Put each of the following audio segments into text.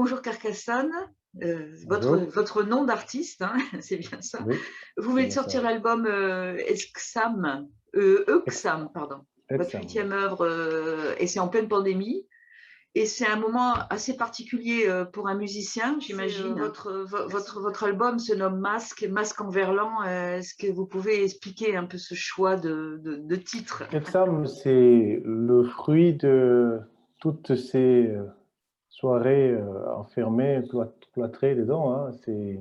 bonjour Carcassonne, Bonjour. votre nom d'artiste, hein, c'est bien ça. Oui, Vous c'est venez de bien ça, sortir oui. l'album Exam, Ex Euxam, pardon, votre Exam, oui. huitième œuvre, et c'est en pleine pandémie. Et c'est un moment assez particulier pour un musicien, j'imagine. Votre album se nomme Masque, Masque en verlan. Est-ce que vous pouvez expliquer un peu ce choix de titre? Exam, c'est le fruit de toutes ces, soirées, enfermées, cloîtrées dedans, hein. C'est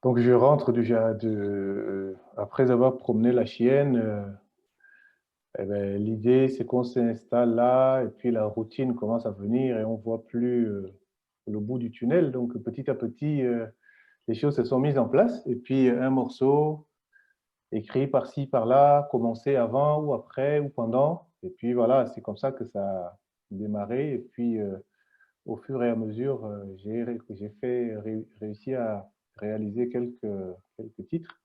donc je rentre déjà après avoir promené la chienne, et beh, l'idée, c'est qu'on s'installe là et puis la routine commence à venir et on voit plus, le bout du tunnel. Donc petit à petit, les choses se sont mises en place et puis un morceau écrit par-ci, par-là, commencé avant ou après ou pendant. Et puis voilà, c'est comme ça que ça a démarré. Et puis, au fur et à mesure, j'ai réussi à réaliser quelques titres.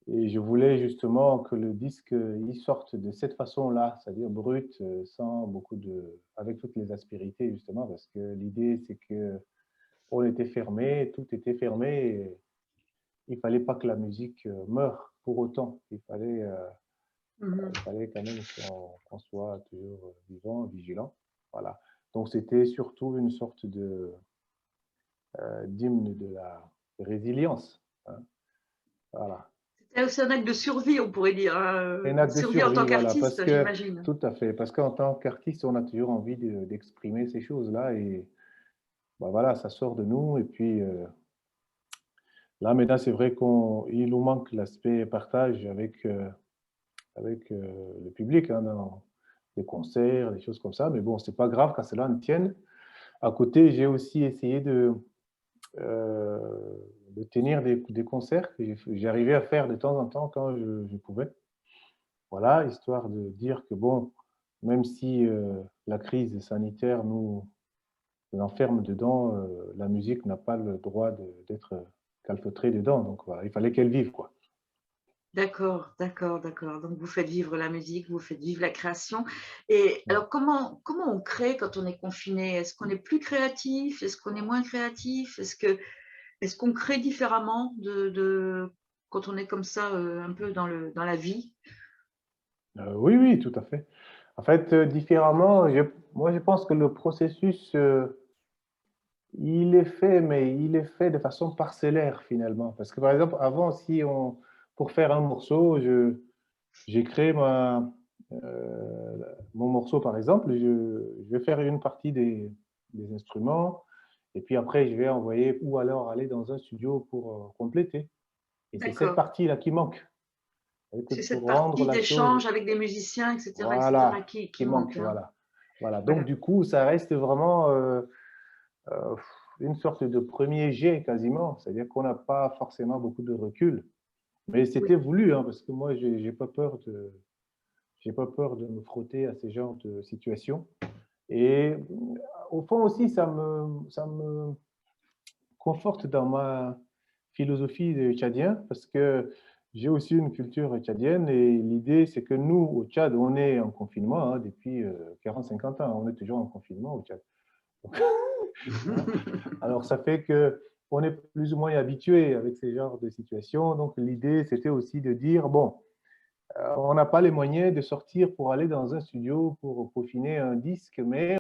Et je voulais justement que le disque il sorte de cette façon-là, c'est-à-dire brut, sans beaucoup de, avec toutes les aspérités justement, parce que l'idée c'est que on était fermé, tout était fermé. Il fallait pas que la musique meure pour autant. Il Mhm. fallait quand même qu'on soit toujours vivant, vigilant. Voilà. Donc c'était surtout une sorte de d'hymne de la résilience, hein. Voilà. C'était aussi un acte de survie, on pourrait dire, hein, Un acte de survie en tant survie, voilà, parce qu'artiste, que j'imagine. tout à fait, parce qu'en tant qu'artiste, on a toujours envie d'exprimer ces choses-là et bah voilà, ça sort de nous et puis là maintenant c'est vrai qu'il nous manque l'aspect partage avec le public, hein, dans des concerts, des choses comme ça. Mais bon, c'est pas grave quand cela ne tienne. À côté, j'ai aussi essayé euh, de tenir des concerts que j'arrivais à faire de temps en temps quand je pouvais. Voilà, histoire de dire que bon, même si la crise sanitaire nous enferme dedans, la musique n'a pas le droit d'être calfeutrée dedans. Donc voilà, il fallait qu'elle vive, quoi. D'accord, d'accord, d'accord. Donc vous faites vivre la musique, vous faites vivre la création. Et Ouais. alors comment on crée quand on est confiné? Est-ce qu'on est plus créatif? Est-ce qu'on est moins créatif? Est-ce qu'on crée différemment de quand on est comme ça, un peu dans la vie? Oui, oui, tout à fait. En fait, différemment, moi, je pense que le processus, il est fait, mais il est fait de façon parcellaire finalement. Parce que par exemple, avant, pour faire un morceau, j'ai créé mon morceau par exemple, je vais faire une partie des instruments, et puis après, je vais envoyer ou alors aller dans un studio pour compléter. Et c'est cette D'accord. partie-là qui manque. C'est-à-dire que C'est cette pour rendre partie la chose, d'échange avec des musiciens et cetera voilà, qui qui manque, manque, hein? voilà. Voilà, donc Voilà. du coup, ça reste vraiment euh, une sorte de premier jet quasiment, c'est-à-dire qu'on n'a pas forcément beaucoup de recul. Mais c'était Oui, voulu, hein, parce que moi, j'ai pas peur de me frotter à ces genres de situations. Et au fond aussi, ça me conforte dans ma philosophie de tchadien, parce que j'ai aussi une culture tchadienne et l'idée, c'est que nous, au Tchad, on est en confinement hein, depuis 40-50 ans. On est toujours en confinement au Tchad. Hein. Alors, ça fait que on est plus ou moins habitué avec ces genres de situations. Donc, l'idée, c'était aussi de dire, bon, on n'a pas les moyens de sortir pour aller dans un studio pour peaufiner un disque, mais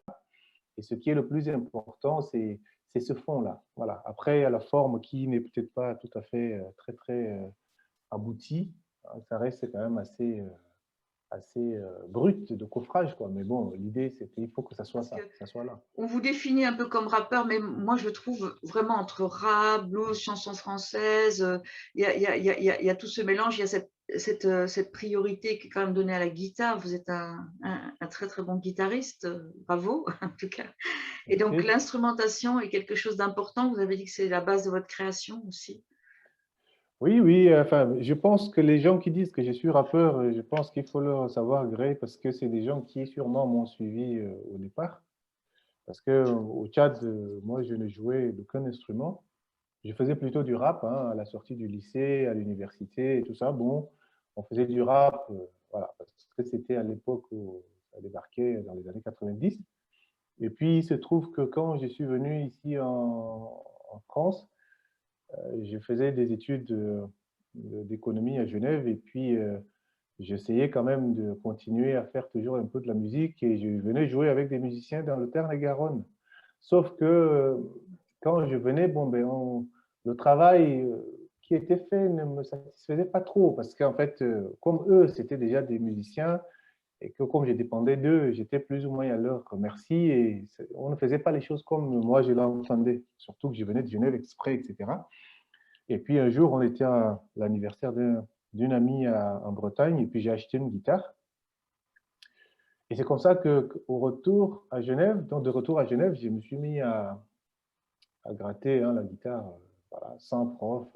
et ce qui est le plus important, c'est ce fond-là. Voilà. Après, il y a la forme qui n'est peut-être pas tout à fait très aboutie. Ça reste quand même assez brut de coffrage, quoi. Mais bon, l'idée, c'était il faut que ça soit parce ça, que que ça soit là. on vous définit un peu comme rappeur, mais moi je trouve vraiment entre rap, blues, chansons françaises, il y a tout ce mélange, il y a cette priorité qui est quand même donnée à la guitare. Vous êtes un très, très bon guitariste, bravo en tout cas. Et donc Merci. l'instrumentation est quelque chose d'important. Vous avez dit que c'est la base de votre création aussi? Oui, oui, enfin, je pense que les gens qui disent que je suis rappeur, je pense qu'il faut leur savoir gré parce que c'est des gens qui sûrement m'ont suivi au départ. Parce que au Tchad, moi, je ne jouais d'aucun instrument. Je faisais plutôt du rap hein, à la sortie du lycée, à l'université et tout ça. Bon, on faisait du rap, voilà, parce que c'était à l'époque où ça débarquait dans les années 90. Et puis, il se trouve que quand je suis venu ici en France, je faisais des études d'économie à Genève et puis j'essayais quand même de continuer à faire toujours un peu de la musique et je venais jouer avec des musiciens dans le Tarn-et-Garonne. Sauf que quand je venais, bon, ben, le travail qui était fait ne me satisfaisait pas trop parce qu'en fait, comme eux, c'était déjà des musiciens et que comme je dépendais d'eux, j'étais plus ou moins à leur merci et on ne faisait pas les choses comme moi je l'entendais. Surtout que je venais de Genève exprès, etc. Et puis un jour, on était à l'anniversaire d'une amie en Bretagne et puis j'ai acheté une guitare. Et c'est comme ça qu'au retour à Genève, donc de retour à Genève, je me suis mis à gratter la guitare voilà, sans prof,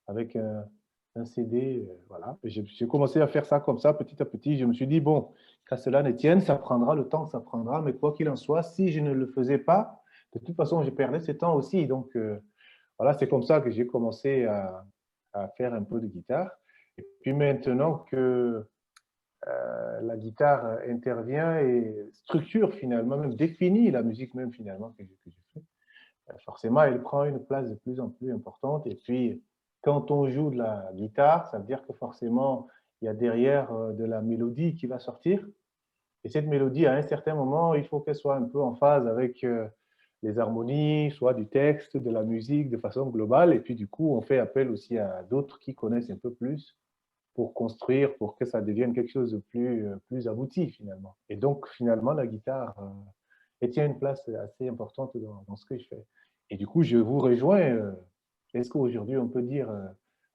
avec un CD. Voilà. J'ai commencé à faire ça comme ça, petit à petit. Je me suis dit, bon, qu'à cela ne tienne, ça prendra le temps que ça prendra, mais quoi qu'il en soit, si je ne le faisais pas, de toute façon, je perdais ce temps aussi. Donc, voilà, c'est comme ça que j'ai commencé à faire un peu de guitare. Et puis maintenant que la guitare intervient et structure finalement, même définit la musique même finalement que je fais, forcément, elle prend une place de plus en plus importante. Et puis, quand on joue de la guitare, ça veut dire que forcément, il y a derrière de la mélodie qui va sortir. Et cette mélodie, à un certain moment, il faut qu'elle soit un peu en phase avec les harmonies, soit du texte, de la musique, de façon globale. Et puis, du coup, on fait appel aussi à d'autres qui connaissent un peu plus pour construire, pour que ça devienne quelque chose de plus abouti, finalement. Et donc, finalement, la guitare elle tient une place assez importante dans ce que je fais. Et du coup, je vous rejoins. Est-ce qu'aujourd'hui, on peut dire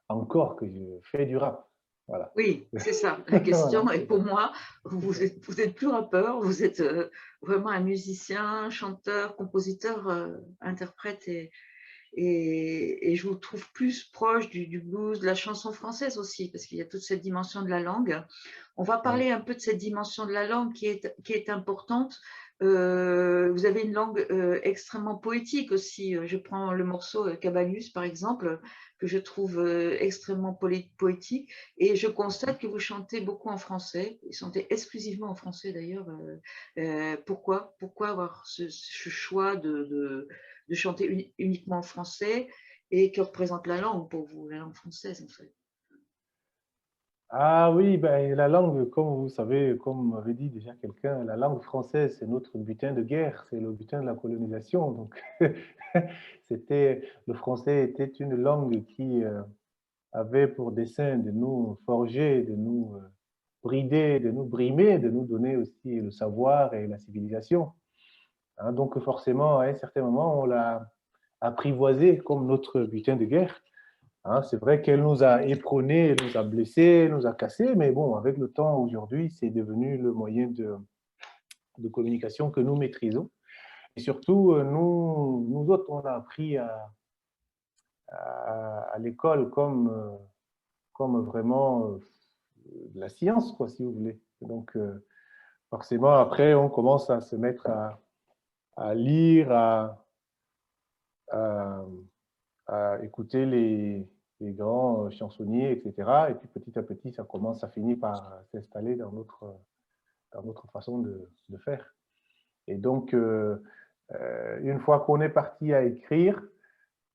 encore que je fais du rap? Voilà. Oui, c'est ça la Voilà, question et c'est pour ça. moi, vous êtes plus rappeur, vous êtes, vraiment un musicien, chanteur, compositeur, interprète et je vous trouve plus proche du blues, de la chanson française aussi, parce qu'il y a toute cette dimension de la langue. On va Ouais. parler un peu de cette dimension de la langue qui est importante. Vous avez une langue extrêmement poétique aussi. Je prends le morceau Cabanis, par exemple, que je trouve extrêmement poétique. Et je constate que vous chantez beaucoup en français. Vous chantez exclusivement en français d'ailleurs. Pourquoi avoir ce choix de chanter uniquement en français et que représente la langue pour vous, la langue française en fait? Ah oui, ben, la langue, comme vous savez, comme m'avait dit déjà quelqu'un, la langue française, c'est notre butin de guerre, c'est le butin de la colonisation. Donc, le français était une langue qui avait pour dessein de nous forger, de nous brider, de nous brimer, de nous donner aussi le savoir et la civilisation. Hein, donc forcément, à un certain moment, on l'a apprivoisé comme notre butin de guerre. Hein, c'est vrai qu'elle nous a éperonnés, elle nous a blessés, elle nous a cassés, mais bon, avec le temps, aujourd'hui, c'est devenu le moyen de communication que nous maîtrisons. Et surtout, nous autres, on a appris à l'école comme vraiment de la science, quoi, si vous voulez. Donc, forcément, après, on commence à se mettre à lire, à, à écouter les grands chansonniers, etc. Et puis, petit à petit, ça finit par s'installer dans notre façon de faire. Et donc, une fois qu'on est parti à écrire,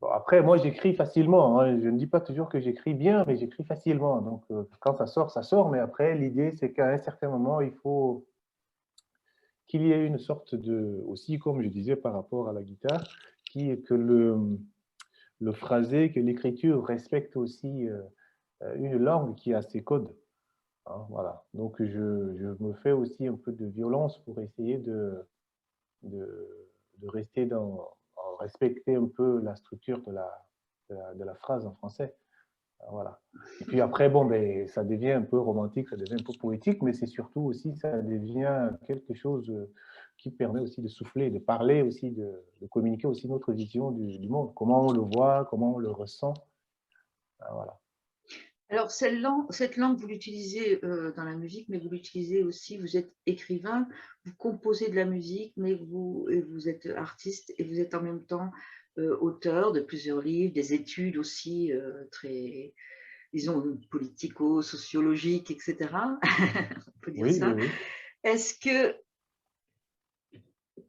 bon, après, moi, j'écris facilement. Hein. Je ne dis pas toujours que j'écris bien, mais j'écris facilement. Donc, quand ça sort, ça sort. Mais après, l'idée, c'est qu'à un certain moment, il faut qu'il y ait une sorte de, aussi comme je disais par rapport à la guitare, que le phrasé, que l'écriture respecte aussi une langue qui a ses codes. Hein, voilà. Donc je me fais aussi un peu de violence pour essayer de, de rester respecter un peu la structure de la phrase en français. Voilà. Et puis après, bon, ben, ça devient un peu romantique, ça devient un peu poétique, mais c'est surtout aussi, ça devient quelque chose qui permet aussi de souffler, de parler aussi, de communiquer aussi notre vision du monde, comment on le voit, comment on le ressent. Voilà. Alors cette langue, vous l'utilisez dans la musique, mais vous l'utilisez aussi, vous êtes écrivain, vous composez de la musique, mais vous êtes artiste et vous êtes en même temps auteur de plusieurs livres, des études aussi très, disons, politico-sociologiques, etc. On peut dire Oui, oui, ça. oui. Est-ce que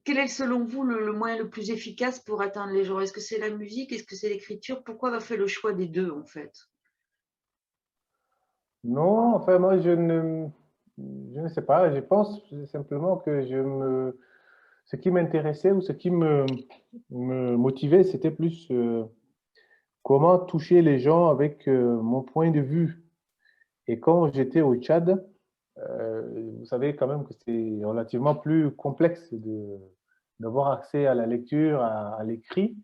quel est selon vous le moyen le plus efficace pour atteindre les gens? Est-ce que c'est la musique? Est-ce que c'est l'écriture? Pourquoi avoir fait le choix des 2 en fait? Non, enfin, moi, je ne sais pas. Je pense simplement que ce qui m'intéressait ou ce qui me motivait, c'était plus comment toucher les gens avec mon point de vue. Et quand j'étais au Tchad, vous savez quand même que c'est relativement plus complexe d'avoir accès à la lecture, à l'écrit.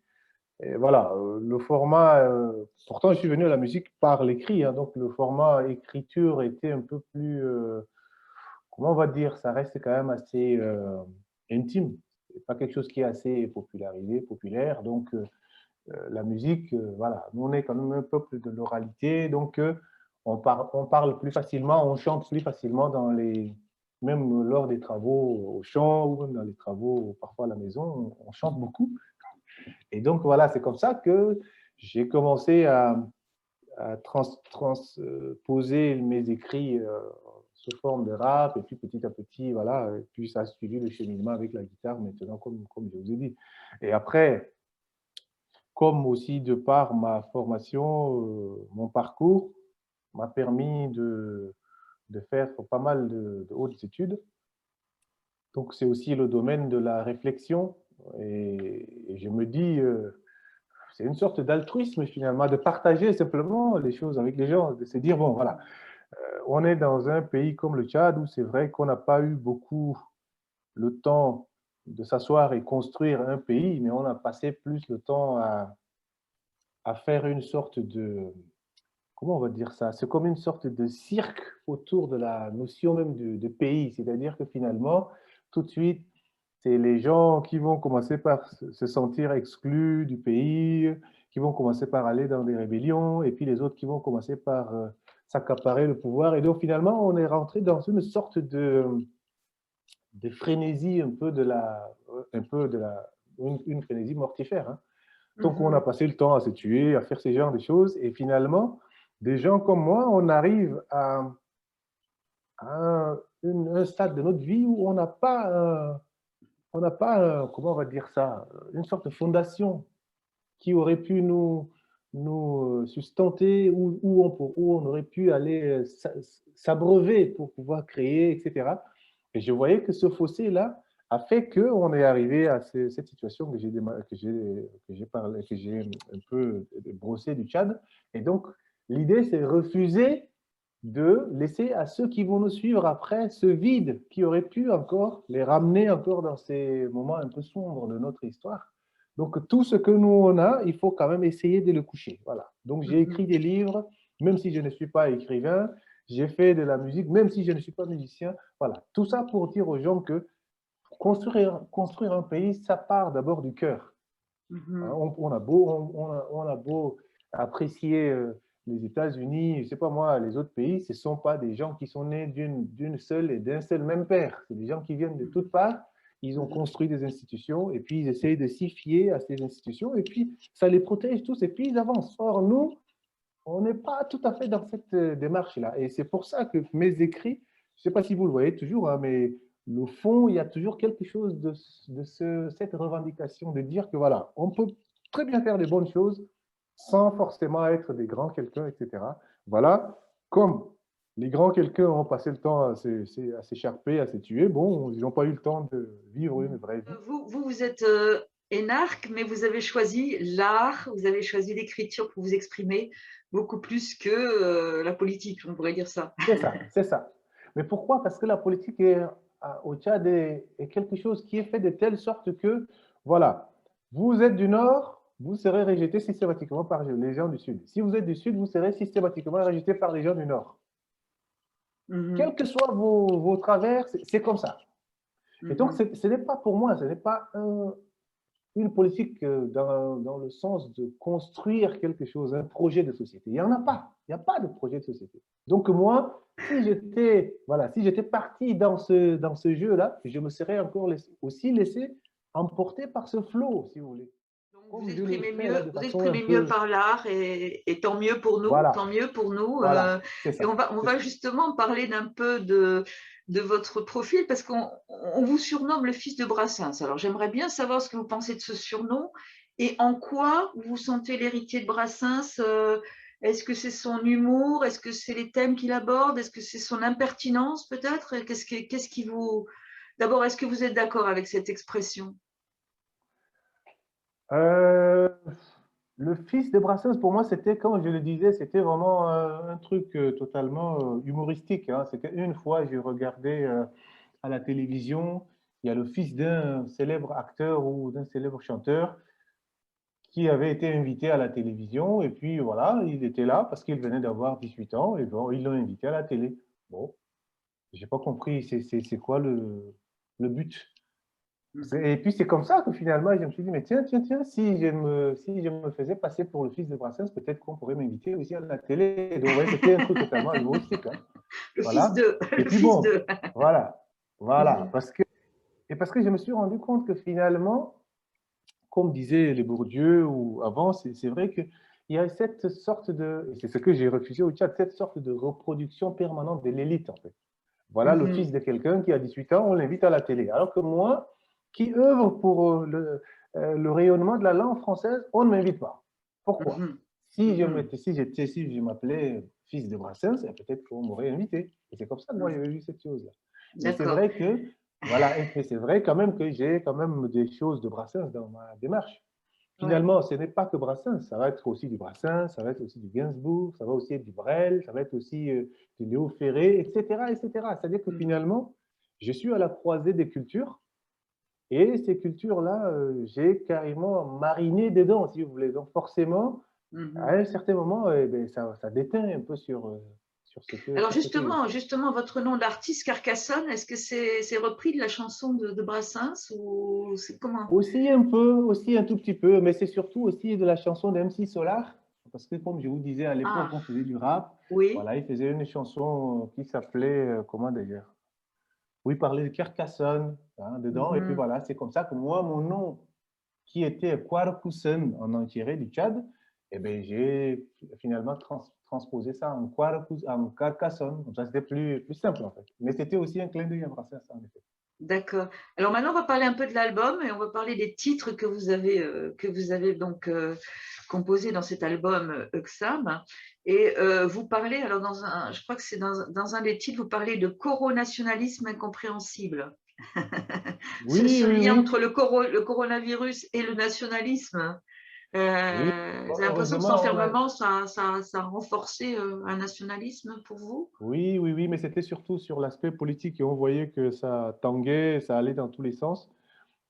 Et voilà, le format, pourtant je suis venu à la musique par l'écrit, hein, donc le format écriture était un peu plus, comment on va dire, ça reste quand même assez intime. C'est pas quelque chose qui est assez popularisé, populaire. Donc la musique, voilà, nous on est quand même un peuple de l'oralité, donc on parle plus facilement, on chante plus facilement même lors des travaux au champ ou même dans les travaux parfois à la maison, on chante beaucoup. Et donc voilà, c'est comme ça que j'ai commencé à transposer mes écrits sous forme de rap, et puis petit à petit, voilà, et puis ça a suivi le cheminement avec la guitare maintenant, comme je vous ai dit. Et après, comme aussi de par ma formation, mon parcours m'a permis de faire pas mal de hautes études. Donc c'est aussi le domaine de la réflexion. Et je me dis, c'est une sorte d'altruisme finalement, de partager simplement les choses avec les gens, de se dire, bon, voilà, on est dans un pays comme le Tchad où c'est vrai qu'on n'a pas eu beaucoup le temps de s'asseoir et construire un pays, mais on a passé plus le temps à faire une sorte comment on va dire ça? C'est comme une sorte de cirque autour de la notion même de pays. C'est-à-dire que finalement, tout de suite, c'est les gens qui vont commencer par se sentir exclus du pays, qui vont commencer par aller dans des rébellions, et puis les autres qui vont commencer par s'accaparer le pouvoir. Et donc finalement, on est rentré dans une sorte de frénésie une frénésie mortifère, hein. Donc, on a Mmh. passé le temps à se tuer, à faire ce genre de choses. Et finalement, des gens comme moi, on arrive à un stade de notre vie où on n'a pas comment on va dire ça, une sorte de fondation qui aurait pu nous sustenter, où on aurait pu aller s'abreuver pour pouvoir créer, etc. Et je voyais que ce fossé-là a fait qu'on est arrivé à cette situation que j'ai un peu brossé du Tchad. Et donc, l'idée, c'est refuser de laisser à ceux qui vont nous suivre après ce vide qui aurait pu encore les ramener encore dans ces moments un peu sombres de notre histoire. Donc, tout ce que nous, on a, il faut quand même essayer de le coucher. Voilà. Donc, j'ai Mmh. écrit des livres, même si je ne suis pas écrivain. J'ai fait de la musique, même si je ne suis pas musicien. Voilà. Tout ça pour dire aux gens que construire un pays, ça part d'abord du cœur. Mmh. On a beau apprécier les États-Unis, je ne sais pas moi, les autres pays, ce ne sont pas des gens qui sont nés d'une seule et d'un seul même père. C'est des gens qui viennent de toutes parts. Ils ont Mmh. construit des institutions et puis ils essayent de s'y fier à ces institutions et puis ça les protège tous et puis ils avancent. Or, nous, on n'est pas tout à fait dans cette démarche-là. Et c'est pour ça que mes écrits, je ne sais pas si vous le voyez toujours, hein, mais le fond, il y a toujours quelque chose de cette revendication de dire que voilà, on peut très bien faire des bonnes choses sans forcément être des grands quelqu'un, etc. Voilà, comme les grands quelqu'un ont passé le temps à s'écharper, à se tuer, bon, ils n'ont pas eu le temps de vivre une vraie vie. Vous êtes, énarque, mais vous avez choisi l'art, vous avez choisi l'écriture pour vous exprimer beaucoup plus que, la politique, on pourrait dire ça. C'est ça, c'est ça. Mais pourquoi? Parce que la politique au Tchad est quelque chose qui est fait de telle sorte que, voilà, vous êtes du Nord, vous serez rejeté systématiquement par les gens du Sud. Si vous êtes du Sud, vous serez systématiquement rejeté par les gens du Nord. Mmh. Quels que soient vos travers, c'est comme ça. Et donc, Mmh. ce n'est pas pour moi, ce n'est pas une politique dans le sens de construire quelque chose, un projet de société. Il n'y en a pas. Il n'y a pas de projet de société. Donc moi, si j'étais parti dans ce jeu-là, je me serais encore aussi laissé emporter par ce flot, si vous voulez. Donc Comme je le fais là de vous façon un exprimez mieux peu... par l'art et tant mieux pour nous, tant Voilà, mieux pour nous, voilà, c'est et ça. on C'est va ça. justement parler d'un peu de de votre profil parce qu'on vous surnomme le fils de Brassens. Alors, j'aimerais bien savoir ce que vous pensez de ce surnom et en quoi vous vous sentez l'héritier de Brassens. Est-ce que c'est son humour? Est-ce que c'est les thèmes qu'il aborde? Est-ce que c'est son impertinence peut-être? Qu'est-ce qui vous... D'abord, est-ce que vous êtes d'accord avec cette expression? Euh, le fils de Brassens, pour moi, c'était, comme je le disais, c'était vraiment un truc totalement humoristique, hein. C'était une fois, j'ai regardé à la télévision, il y a le fils d'un célèbre acteur ou d'un célèbre chanteur qui avait été invité à la télévision, et puis voilà, il était là parce qu'il venait d'avoir 18 ans, et bon, ils l'ont invité à la télé. Bon, j'ai pas compris, c'est quoi le but? Mhm. Et puis c'est comme ça que finalement, je me suis dit, mais tiens, tiens, tiens, si je me faisais passer pour le fils de Brassens, peut-être qu'on pourrait m'inviter aussi à la télé. Donc, ouais, c'était un truc totalement humoristique, hein. Le fils Voilà. de, Et le puis fils bon, de. voilà, voilà. Mhm. Parce que je me suis rendu compte que finalement, comme disait les Bourdieu ou avant, c'est vrai qu'il y a cette sorte de, et c'est ce que j'ai refusé au Tchad, cette sorte de reproduction permanente de l'élite, en fait. Voilà le Mhm. fils de quelqu'un qui a 18 ans, on l'invite à la télé. Alors que moi, qui œuvre pour le rayonnement de la langue française, on ne m'invite pas. Pourquoi? Mhm. Si je Mhm. m'étais, si je m'appelais fils de Brassens, peut-être qu'on m'aurait invité. Et c'est comme ça que moi, Mhm. j'ai vu cette chose-là. Mais c'est D'accord. vrai que, voilà, mais c'est vrai quand même que j'ai quand même des choses de Brassens dans ma démarche. Ouais. Finalement, ce n'est pas que Brassens, ça va être aussi du Brassens, ça va être aussi du Gainsbourg, ça va aussi être du Brel, ça va être aussi du Léo Ferré, etc., etc. C'est-à-dire que Mhm. finalement, je suis à la croisée des cultures et ces cultures-là, j'ai carrément mariné dedans, si vous voulez. Donc forcément, à Mhm. un certain moment, ben, ça déteint un peu Alors sur ce que je justement, fais. justement, votre nom d'artiste Carcassonne, est-ce que c'est repris de la chanson de Brassens ou c'est comment? Aussi un peu, aussi un tout petit peu, mais c'est surtout aussi de la chanson d'MC Solar, parce que comme je vous disais, à l'époque, Ah, on faisait du rap. oui. Voilà, il faisait une chanson qui s'appelait, comment d'ailleurs? Oui, il parlait de Carcassonne, hein, dedans. Et puis Mhm. voilà, c'est comme ça que moi, mon nom, qui était Kwarakusen en entier du Tchad, eh ben, j'ai finalement transposé ça en Carcassonne. Comme ça, c'était plus simple en fait. Mais c'était aussi un clin d'œil à Brassens, en effet. D'accord. Alors maintenant, on va parler un peu de l'album et on va parler des titres que vous avez donc composés dans cet album Uxam. Et vous parlez, alors je crois que c'est dans un des titres, vous parlez de coronationalisme incompréhensible. Oui, Ce oui, lien entre oui. le coronavirus et le nationalisme, Oui, j'ai l'impression que cet heureusement, enfermement, ça a renforcé un nationalisme pour vous? oui, oui, oui, mais c'était surtout sur l'aspect politique et on voyait que ça tanguait, ça allait dans tous les sens.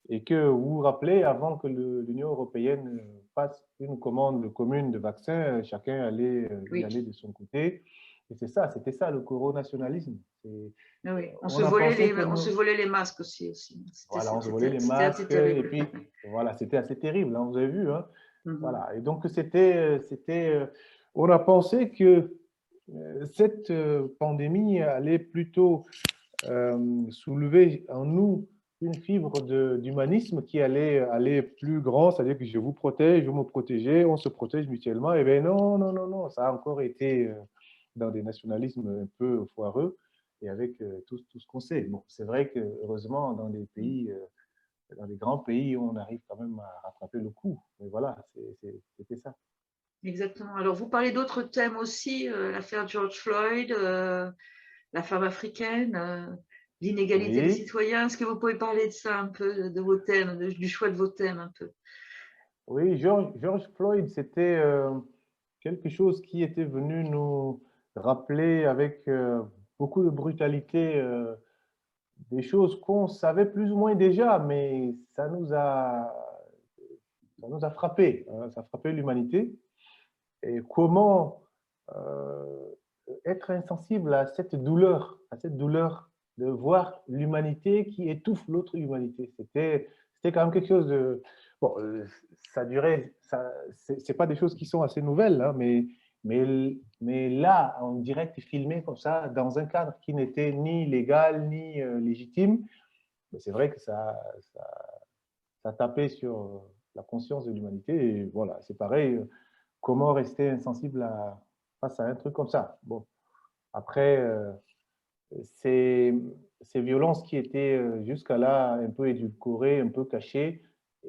Et que vous vous rappelez, avant que l'Union européenne fasse une commande commune de vaccins, chacun allait y Oui, aller de son côté. Et c'est ça, c'était ça le coronationalisme. oui. On a pensé que On se nous, volait les masques aussi. voilà, on se volait les C'était assez masques et terrible. puis voilà, c'était assez terrible, hein, vous avez vu, hein. Mhm. Voilà, et donc on a pensé que cette pandémie allait plutôt soulever en nous une fibre d'humanisme qui allait aller plus grand, c'est-à-dire que je vous protège, vous me protégez, on se protège mutuellement. Et bien non, non, non, non, ça a encore été dans des nationalismes un peu foireux et avec tout ce qu'on sait. Bon, c'est vrai que heureusement, dans les grands pays, on arrive quand même à rattraper le coup. Mais voilà, c'était ça. Exactement. Alors, vous parlez d'autres thèmes aussi, l'affaire George Floyd, la femme africaine, l'inégalité des Oui, citoyens. Est-ce que vous pouvez parler de ça un peu, de vos thèmes, du choix de vos thèmes un peu? oui, George Floyd, c'était quelque chose qui était venu nous rappeler avec beaucoup de brutalité des choses qu'on savait plus ou moins déjà, mais ça nous a frappé, hein, ça a frappé l'humanité. Et comment euh, être insensible à cette douleur de voir l'humanité qui étouffe l'autre humanité. C'était quand même quelque chose de... Bon, ça durait, c'est pas des choses qui sont assez nouvelles, hein, mais là, en direct filmé comme ça, dans un cadre qui n'était ni légal ni légitime, c'est vrai que ça tapait sur la conscience de l'humanité. Et voilà, c'est pareil, comment rester insensible face à un truc comme ça. Bon, après, ces, ces violences qui étaient jusqu'à là un peu édulcorées, un peu cachées,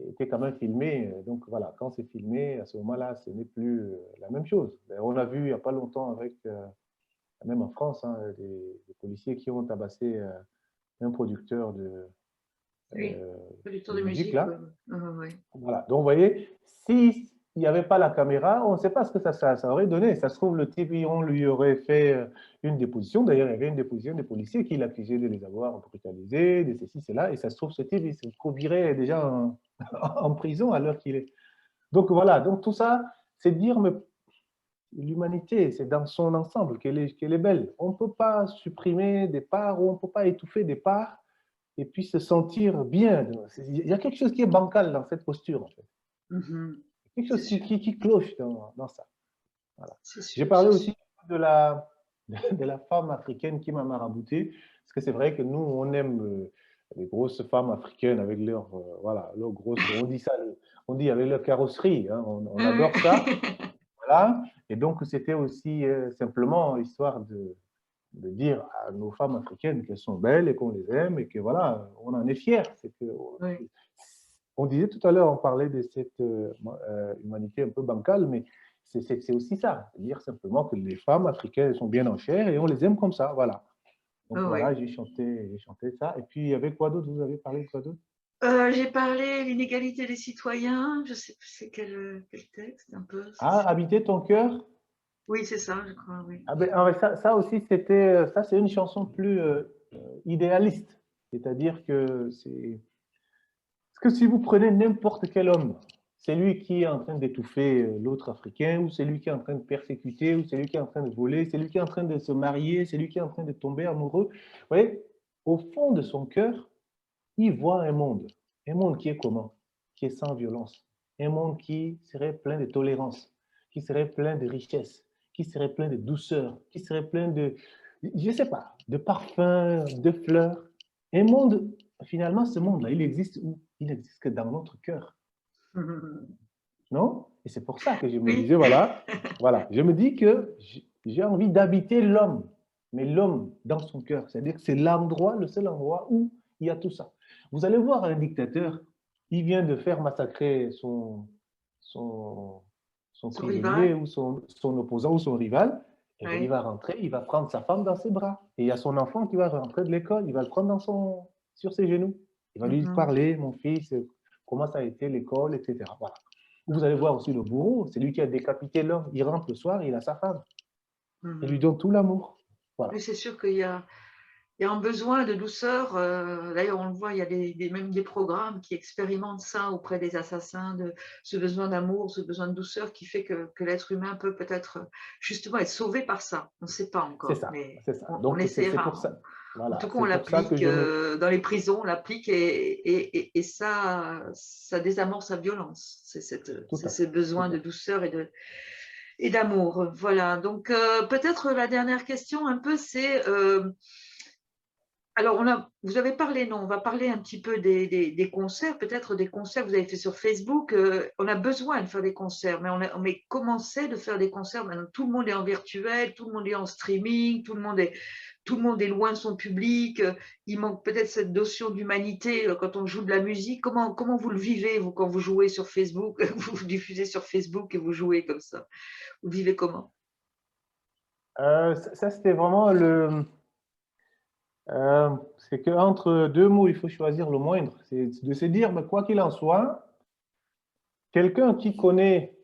étaient quand même filmées. Donc voilà, quand c'est filmé, à ce moment-là, ce n'est plus la même chose. On a vu il n'y a pas longtemps avec, même en France, hein, des policiers qui ont tabassé un producteur Oui, euh, producteur de de musique musique, là. ouais. Voilà. Donc, vous voyez, s'il n'y avait pas la caméra, on ne sait pas ce que ça aurait donné. Ça se trouve, le type, on lui aurait fait une déposition. D'ailleurs, il y avait une déposition des policiers qui l'accusaient de les avoir brutalisés, de ceci, cela. Et ça se trouve, ce type, il se trouverait déjà en prison à l'heure qu'il est. Donc, voilà. Donc, tout ça, c'est dire, mais l'humanité, c'est dans son ensemble qu'elle est belle. On ne peut pas supprimer des parts ou on ne peut pas étouffer des parts et puis se sentir bien. Il y a quelque chose qui est bancal dans cette posture, en fait. Mhm. Quelque C'est chose sûr, qui cloche dans ça. Voilà. c'est J'ai sûr, parlé c'est aussi sûr. de la femme africaine qui m'a marabouté, parce que c'est vrai que nous, on aime les grosses femmes africaines avec voilà, leur grosse, on dit ça, on dit avec leur carrosserie, hein, on adore ça. Voilà. Et donc, c'était aussi simplement histoire de dire à nos femmes africaines qu'elles sont belles et qu'on les aime et que voilà, on en est fiers. C'est que, Oui. on disait tout à l'heure, on parlait de cette humanité un peu bancale, mais c'est aussi ça, dire simplement que les femmes africaines sont bien en chair et on les aime comme ça, voilà. Donc Oh, voilà, oui. j'ai chanté ça. Et puis, avec quoi d'autre? Vous avez parlé de quoi d'autre? J'ai parlé l'inégalité des citoyens, je sais plus c'est quel texte un peu. Ah, habiter ton cœur. Oui, c'est ça, je crois, oui. Ah, mais ça aussi, ça c'est une chanson plus idéaliste. C'est-à-dire que c'est parce que si vous prenez n'importe quel homme, c'est lui qui est en train d'étouffer l'autre Africain, ou c'est lui qui est en train de persécuter, ou c'est lui qui est en train de voler, c'est lui qui est en train de se marier, c'est lui qui est en train de tomber amoureux. Vous voyez, au fond de son cœur, il voit un monde qui est comment? Qui est sans violence, un monde qui serait plein de tolérance, qui serait plein de richesse, qui serait plein de douceur, qui serait plein de, je ne sais pas, de parfums, de fleurs. Un monde, finalement, ce monde-là, il existe où? Il existe que dans notre cœur, non? Et c'est pour ça que je me Oui. disais, voilà, je me dis que j'ai envie d'habiter l'homme, mais l'homme dans son cœur. C'est-à-dire que c'est l'endroit, le seul endroit où il y a tout ça. Vous allez voir un dictateur, il vient de faire massacrer son, son Son prisonnier rival, ou son opposant ou son rival, et bien il oui. va rentrer, il va prendre sa femme dans ses bras. Et il y a son enfant qui va rentrer de l'école, il va le prendre sur ses genoux. Il va lui Mhm. parler, mon fils, comment ça a été l'école, etc. Voilà. Vous allez voir aussi le bourreau, c'est lui qui a décapité l'homme. Il rentre le soir, il a sa femme. Il lui Mhm. donne tout l'amour. Mais Voilà. c'est sûr qu'il y a un besoin de douceur. D'ailleurs, on le voit, il y a même des programmes qui expérimentent ça auprès des assassins, de ce besoin d'amour, ce besoin de douceur qui fait que l'être humain peut peut-être justement être sauvé par ça. On ne sait pas C'est encore, ça, mais c'est ça. on Donc, c'est essaiera. pour ça. En tout Voilà, cas, on c'est pour ça que l'applique je me. dans les prisons, on l'applique et ça désamorce la violence. Tout C'est à ce fait, tout besoin à de fait. douceur et d'amour. Voilà. Donc, peut-être la dernière question, un peu, c'est alors, vous avez parlé, non, on va parler un petit peu des concerts, peut-être des concerts que vous avez fait sur Facebook. On a besoin de faire des concerts, mais comment c'est de faire des concerts maintenant? Tout le monde est en virtuel, tout le monde est en streaming, tout le monde est loin de son public. Il manque peut-être cette notion d'humanité quand on joue de la musique. Comment vous le vivez, vous, quand vous jouez sur Facebook, vous diffusez sur Facebook et vous jouez comme ça? Vous le vivez comment? Ça, c'était vraiment c'est qu'entre deux mots, il faut choisir le moindre. C'est de se dire, mais quoi qu'il en soit, quelqu'un qui connaît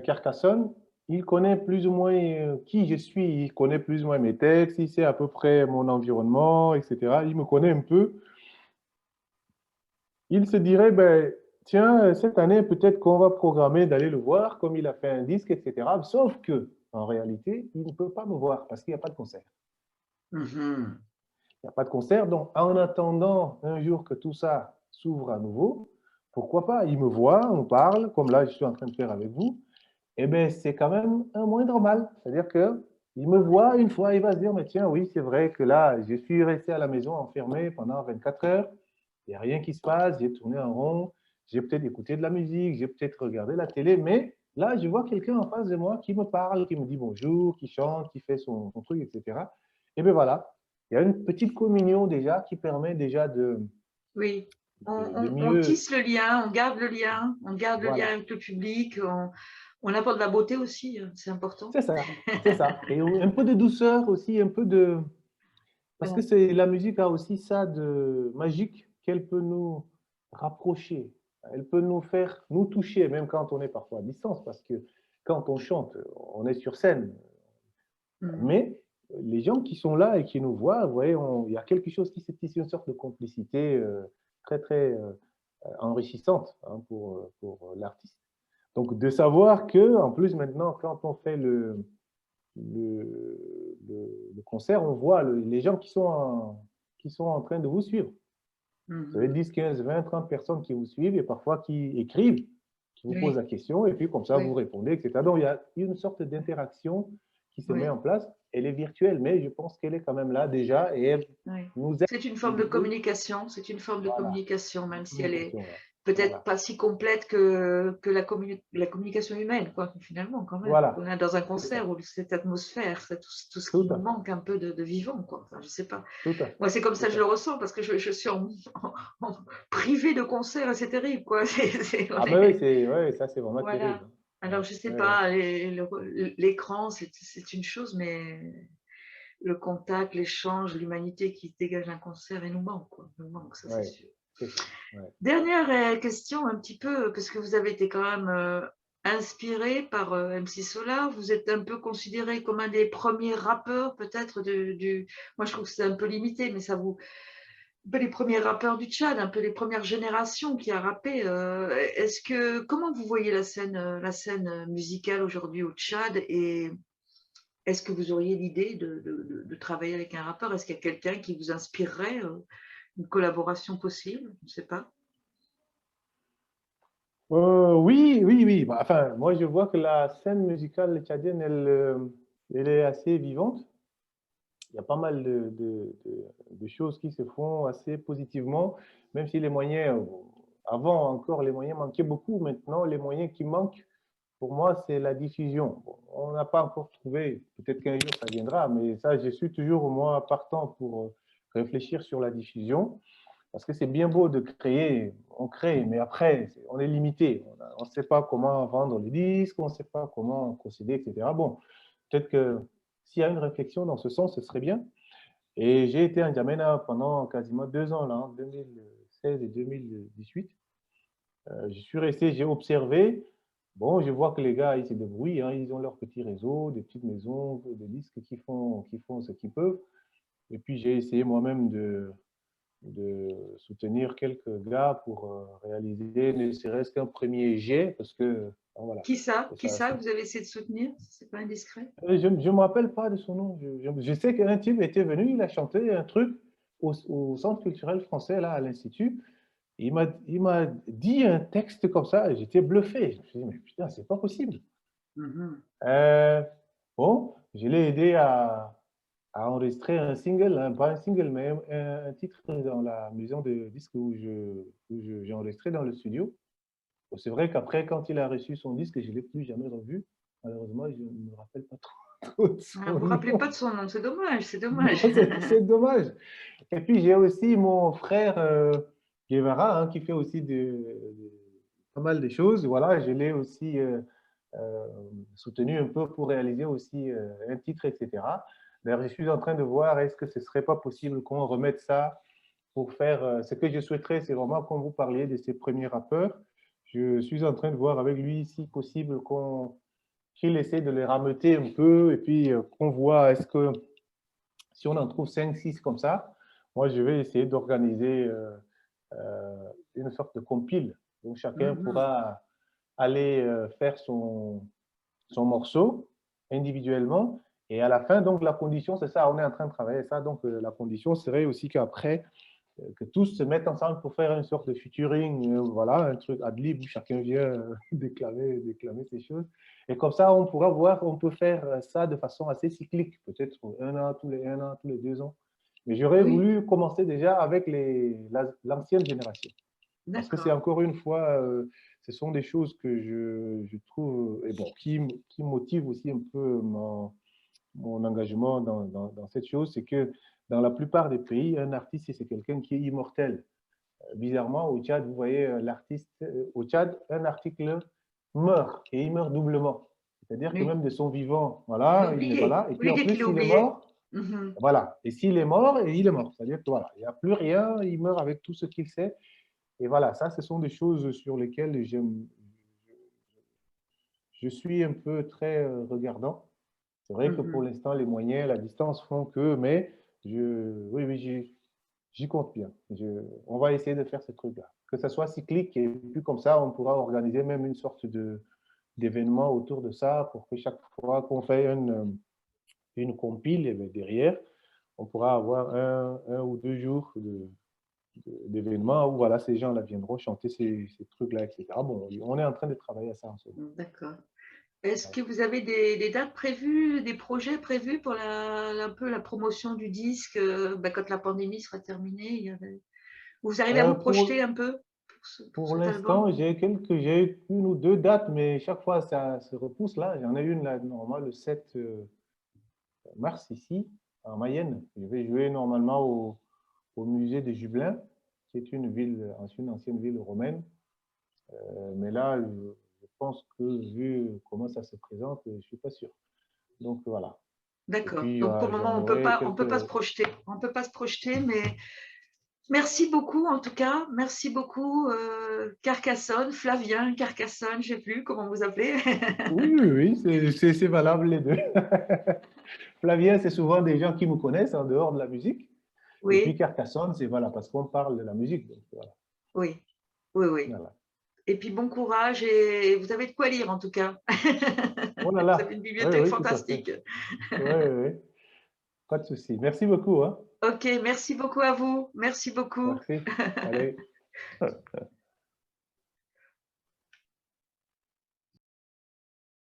Carcassonne, il connaît plus ou moins qui je suis, il connaît plus ou moins mes textes, il sait à peu près mon environnement, etc. Il me connaît un peu. Il se dirait, ben, tiens, cette année, peut-être qu'on va programmer d'aller le voir, comme il a fait un disque, etc. Sauf que, en réalité, il ne peut pas me voir parce qu'il n'y a pas de concert. Mhm. Il n'y a pas de concert. Donc, en attendant un jour que tout ça s'ouvre à nouveau, pourquoi pas? Il me voit, on parle, comme là, je suis en train de faire avec vous. Eh bien, c'est quand même un moindre mal. C'est-à-dire que il me voit une fois, il va se dire, mais tiens, oui, c'est vrai que là, je suis resté à la maison enfermé pendant 24 heures. Il n'y a rien qui se passe, j'ai tourné en rond, j'ai peut-être écouté de la musique, j'ai peut-être regardé la télé, mais là, je vois quelqu'un en face de moi qui me parle, qui me dit bonjour, qui chante, qui fait son truc, etc. Et bien voilà, il y a une petite communion déjà qui permet déjà Oui. de On mieux, tisse le lien, on garde le lien voilà, avec le public, on apporte de la beauté aussi, c'est important. c'est ça, c'est ça. Et un peu de douceur aussi, un peu de, parce que Voilà. c'est la musique a aussi ça de magique qu'elle peut nous rapprocher, elle peut nous faire nous toucher, même quand on est parfois à distance, parce que quand on chante, on est sur scène, Mmh. mais les gens qui sont là et qui nous voient, vous voyez, il y a quelque chose qui se tisse, une sorte de complicité très, très enrichissante hein, pour l'artiste. Donc, de savoir que, en plus, maintenant, quand on fait le concert, on voit les gens qui sont en train de vous suivre. Vous avez Mmh. 10, 15, 20, 30 personnes qui vous suivent et parfois qui écrivent, qui vous posent Oui, la question et puis comme ça, vous oui, répondez, etc. Donc, il y a une sorte d'interaction qui se met oui, en place. Elle est virtuelle, mais je pense qu'elle est quand même là déjà et elle oui. nous aide C'est une à forme de vivre. communication, c'est une forme de Voilà, communication, une même si elle est communication. Là. peut-être Voilà. pas si complète que la communication humaine, quoi, finalement, quand même. On Voilà. est dans un C'est ça. concert où cette atmosphère, c'est tout ce Tout qui à fait. manque un peu de vivant, quoi. Enfin, je sais pas. Tout à fait. Moi, c'est comme ça Tout que je à le fait. ressens parce que je suis en privé de concert et c'est terrible, quoi. On Ah ben oui, est, ouais, ça c'est vraiment terrible. voilà. Hein. Alors, Ouais, je sais ouais, ouais. pas, l'écran, c'est une chose, mais le contact, l'échange, l'humanité qui se dégage d'un concert, et nous manque, quoi. Nous manque, ça c'est Ouais, sûr. c'est ça. Ouais. Dernière question un petit peu, parce que vous avez été quand même inspiré par MC Solar, vous êtes un peu considéré comme un des premiers rappeurs peut-être moi je trouve que c'est un peu limité, mais ça vous, un peu les premiers rappeurs du Tchad, un peu les premières générations qui a rappé. Comment vous voyez la scène musicale aujourd'hui au Tchad et est-ce que vous auriez l'idée de travailler avec un rappeur? Est-ce qu'il y a quelqu'un qui vous inspirerait, une collaboration possible? Je ne sais pas. Oui, oui, oui. Bah, enfin, moi, je vois que la scène musicale tchadienne, elle est assez vivante. Il y a pas mal de choses qui se font assez positivement, même si les moyens, avant encore, les moyens manquaient beaucoup. Maintenant, les moyens qui manquent, pour moi, c'est la diffusion. Bon, on n'a pas encore trouvé, peut-être qu'un jour ça viendra, mais ça, je suis toujours, moi, partant pour réfléchir sur la diffusion. Parce que c'est bien beau de créer, on crée, mais après, on est limité. On ne sait pas comment vendre les disques, on ne sait pas comment procéder, etc. Bon, peut-être que s'il y a une réflexion dans ce sens, ce serait bien. Et j'ai été en N'Djamena pendant quasiment 2 ans, là, en 2016 et 2018. Je suis resté, j'ai observé. Bon, je vois que les gars, ils se débrouillent, hein, ils ont leur petit réseau, des petites maisons, des disques qui font ce qu'ils peuvent. Et puis, j'ai essayé moi-même de soutenir quelques gars pour réaliser ne serait-ce qu'un premier jet, parce que, voilà, Qui ça? Qui ça, ça que vous avez essayé de soutenir? C'est pas indiscret? je ne me rappelle pas de son nom. Je sais qu'un type était venu, il a chanté un truc au Centre culturel français, là, à l'Institut. Il m'a dit un texte comme ça, et j'étais bluffé. Je me suis dit, mais putain, c'est pas possible. Mmh. Euh, bon, je l'ai aidé à enregistrer un single, hein, pas un single, mais un titre dans la maison de disques j'ai enregistré dans le studio. Bon, c'est vrai qu'après, quand il a reçu son disque, je ne l'ai plus jamais revu. Malheureusement, je ne me rappelle pas trop de Ah, son vous vous rappelez pas nom. de son nom, c'est dommage, c'est Non, dommage. c'est dommage. Et puis, j'ai aussi mon frère Guevara, hein, qui fait aussi pas mal de choses. Voilà, je l'ai aussi euh, soutenu un peu pour réaliser aussi un titre, etc. D'ailleurs, je suis en train de voir, est-ce que ce ne serait pas possible qu'on remette ça pour faire ce que je souhaiterais, c'est vraiment, comme vous parliez de ces premiers rappeurs, je suis en train de voir avec lui, si possible, qu'il essaie de les rameuter un peu et puis qu'on voit, est-ce que si on en trouve 5 6 comme ça, moi, je vais essayer d'organiser une sorte de compile où chacun Mmh. pourra aller faire son morceau individuellement. Et à la fin, donc, la condition, c'est ça, on est en train de travailler ça. Donc, la condition serait aussi qu'après, que tous se mettent ensemble pour faire une sorte de featuring, voilà, un truc ad lib où chacun vient déclamer ces choses. Et comme ça, on pourra voir, on peut faire ça de façon assez cyclique, peut-être un an, tous les 1 an, tous les 2 ans. Mais j'aurais Oui, voulu commencer déjà avec l'ancienne génération. Parce que c'est d'accord. encore une fois, ce sont des choses que je trouve, et bon, qui motivent aussi un peu mon engagement dans cette chose, c'est que dans la plupart des pays, un artiste, c'est quelqu'un qui est immortel. Bizarrement, au Tchad, vous voyez, l'artiste, au Tchad, un article meurt et il meurt doublement. C'est-à-dire que Oui. même de son vivant, Il est voilà, il n'est pas oublié. là. Et puis Oui, en dès qu'il plus, est s'il est oublié. mort, Mhm. voilà. Et s'il est mort, il est mort. C'est-à-dire que voilà, il n'y a plus rien, il meurt avec tout ce qu'il sait. Et voilà, ça, ce sont des choses sur lesquelles je suis un peu très regardant. C'est vrai que pour Mhm. l'instant, les moyens, la distance font que, mais oui, oui, j'y compte bien. On va essayer de faire ce truc-là. Que ça soit cyclique et puis comme ça, on pourra organiser même une sorte d'événement autour de ça pour que chaque fois qu'on fait une compile, et bien derrière, on pourra avoir un ou deux jours d'événements où voilà, ces gens-là viendront chanter ces trucs-là, etc. Bon, on est en train de travailler à ça en ce moment. D'accord. Est-ce Voilà. que vous avez des dates prévues, des projets prévus pour un peu la promotion du disque, bah, quand la pandémie sera terminée, vous arrivez à Euh, vous projeter pour un peu pour pour cet album? l'instant, j'ai une ou deux dates, mais chaque fois ça se repousse là. J'en ai une là, normalement le 7 mars ici, en Mayenne. Je vais jouer normalement au musée de Jublin, qui est une ancienne ville romaine. Mais là, je pense que vu comment ça se présente, je ne suis pas sûr. Donc voilà. Et D'accord. puis, Donc pour le moment, j'en aurai on peut pas se quelques. projeter. On peut pas se projeter, mais merci beaucoup en tout cas. Merci beaucoup, Carcassonne, Flavien, Carcassonne, je sais plus comment vous appelez. Oui, oui, oui, c'est valable les deux. Flavien, c'est souvent des gens qui me connaissent en dehors de la musique. Et puis Oui, Carcassonne, c'est voilà, parce qu'on parle de la musique. Donc, voilà. oui, oui, oui. Voilà. Et puis bon courage et vous avez de quoi lire en tout cas. Oh là Vous avez là, une oui, bibliothèque oui, tout à fait. fantastique. Oui, oui, oui. Pas de souci. Merci beaucoup. Hein. OK, merci beaucoup à vous. Merci beaucoup. Merci. Allez.